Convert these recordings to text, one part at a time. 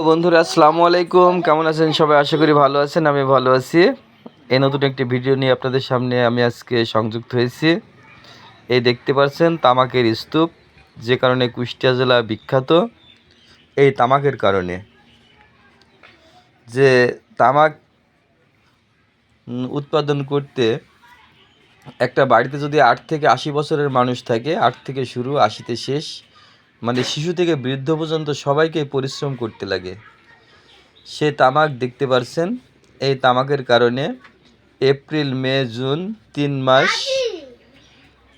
তো বন্ধুরা আসসালামু আলাইকুম, কেমন আছেন সবাই? আশা করি ভালো আছেন। আমি ভালো আছি। এই নতুন একটি ভিডিও নিয়ে আপনাদের সামনে আমি আজকে সংযুক্ত হয়েছি। এই দেখতে পাচ্ছেন তামাকের স্তূপ, যে কারণে কুষ্টিয়া জেলা বিখ্যাত। এই তামাকের কারণে, যে তামাক উৎপাদন করতে একটা বাড়িতে যদি 8 থেকে 80 বছরের মানুষ থাকে, 8 থেকে শুরু 80তে শেষ, মানে শিশু থেকে বৃদ্ধ পর্যন্ত সবাইকে পরিশ্রম করতে লাগে। সে তামাক দেখতে পারছেন। এই তামাকের কারণে এপ্রিল, মে, জুন 3 মাস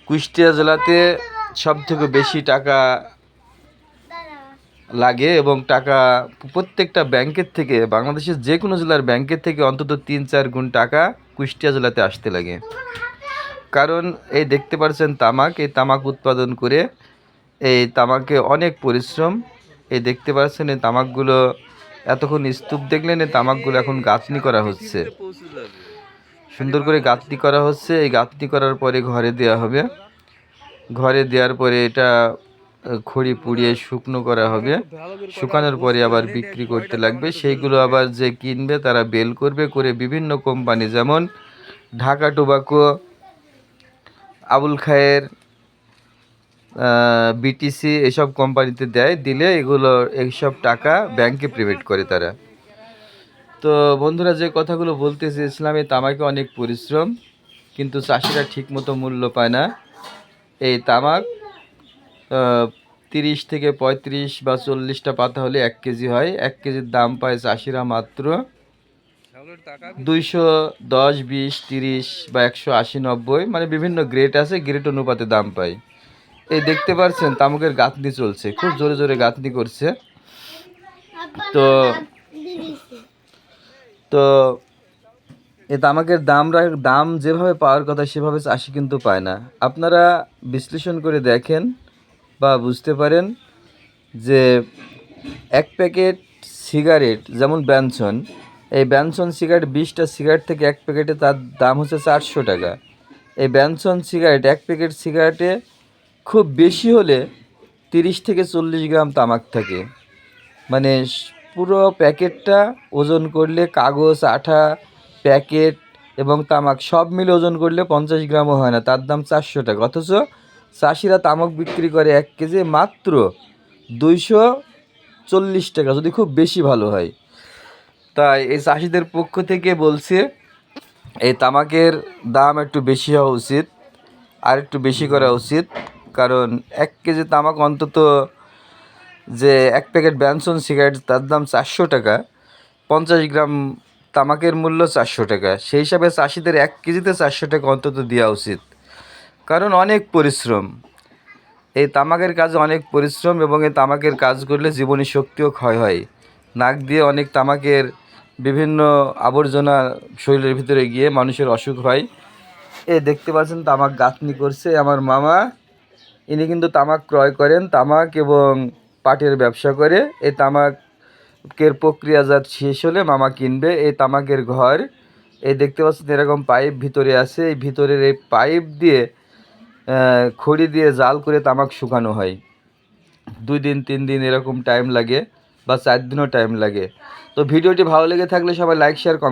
কুষ্টিয়া জেলাতে সবথেকে বেশি টাকা লাগে, এবং টাকা প্রত্যেকটা ব্যাংকের থেকে, বাংলাদেশের যে কোনো জেলার ব্যাংকের থেকে অন্তত 3-4 গুণ টাকা কুষ্টিয়া জেলাতে আসতে লাগে। কারণ এই দেখতে পাচ্ছেন তামাক, এই তামাক উৎপাদন করে এই তামাকে অনেক পরিশ্রম। এই দেখতে পাচ্ছেন এই তামাকগুলো, এতক্ষণ স্তূপ দেখলেন, এই তামাকগুলো এখন গাঁথনি করা হচ্ছে, সুন্দর করে গাঁথনি করা হচ্ছে। এই গাঁথনি করার পরে ঘরে দেওয়া হবে। ঘরে দেওয়ার পরে এটা খড়ি পুড়িয়ে শুকনো করা হবে। শুকানোর পরে আবার বিক্রি করতে লাগবে। সেইগুলো আবার যে কিনবে তারা বেল করবে, করে বিভিন্ন কোম্পানি, যেমন ঢাকা টোবাকো, আবুল খায়ের, বিটিসি, এসব কোম্পানিতে দেয়। দিলে এগুলো এইসব টাকা ব্যাংকে পেমেন্ট করে তারা। তো বন্ধুরা, যে কথাগুলো বলতে চেয়েছিলাম, এই তামাকে অনেক পরিশ্রম, কিন্তু চাষিরা ঠিকমতো মূল্য পায় না। এই তামাক 30 থেকে 35 বা 40টা পাতা হলে 1 কেজি হয়। 1 কেজির দাম পায় চাষিরা মাত্র 210, 20, 30 বা 180, 90, মানে বিভিন্ন গ্রেড আছে, গ্রেড অনুপাতে দাম পায়। এই দেখতে পাচ্ছেন তামাকের গাঁথনি চলছে, খুব জোরে জোরে গাঁথনি করছে। তো তো এই তামাকের দাম যেভাবে পাওয়ার কথা সেভাবে চাষি কিন্তু পায় না। আপনারা বিশ্লেষণ করে দেখেন বা বুঝতে পারেন যে এক প্যাকেট সিগারেট, যেমন ব্যানসন, এই ব্যানসন সিগারেট 20টা সিগারেট থেকে এক প্যাকেটে তার দাম হচ্ছে 400 টাকা। এই ব্যানসন সিগারেট, এক প্যাকেট সিগারেটে খুব বেশি হলে 30 থেকে 40 গ্রাম তামাক থাকে। মানে পুরো প্যাকেটটা ওজন করলে, কাগজ, আঠা, প্যাকেট এবং তামাক সব মিলে ওজন করলে 50 গ্রামও হয় না, তার দাম 400 টাকা। অথচ চাষিরা তামাক বিক্রি করে 1 কেজি মাত্র 240 টাকা, যদি খুব বেশি ভালো হয়। তাই এই চাষিদের পক্ষ থেকে বলছে, এই তামাকের দাম একটু বেশি হওয়া উচিত, আর একটু বেশি করা উচিত। কারণ 1 কেজি তামাক অন্তত, যে এক প্যাকেট ব্যানসন সিগারেট তার দাম 400 টাকা, 50 গ্রাম তামাকের মূল্য 400 টাকা। সেই হিসাবে চাষিদের 1 কেজিতে 400 টাকা অন্তত দেওয়া উচিত। কারণ অনেক পরিশ্রম, এই তামাকের কাজে অনেক পরিশ্রম, এবং এই তামাকের কাজ করলে জীবনী শক্তিও ক্ষয় হয়। নাক দিয়ে অনেক তামাকের বিভিন্ন আবর্জনা শরীরের ভিতরে গিয়ে মানুষের অসুখ হয়। এ দেখতে পাচ্ছেন তামাক গাঁথনি করছে আমার মামা। ইনি কিন্তু তামাক ক্রয় করেন, তামাক এবং পাটের ব্যবসা করে। এই তামাকের প্রক্রিয়াজাত শেষ হলে মামা কিনবে। এই তামাকের ঘর, এই দেখতে পাচ্ছেন এরকম পাইপ ভিতরে আছে। এই ভিতরের এই পাইপ দিয়ে খড়ি দিয়ে জাল করে তামাক শুকানো হয়। 2 দিন 3 দিন এরকম টাইম লাগে, বা 4 দিনও টাইম লাগে। তো ভিডিওটি ভালো লেগে থাকলে সবাই লাইক, শেয়ার, কমেন্ট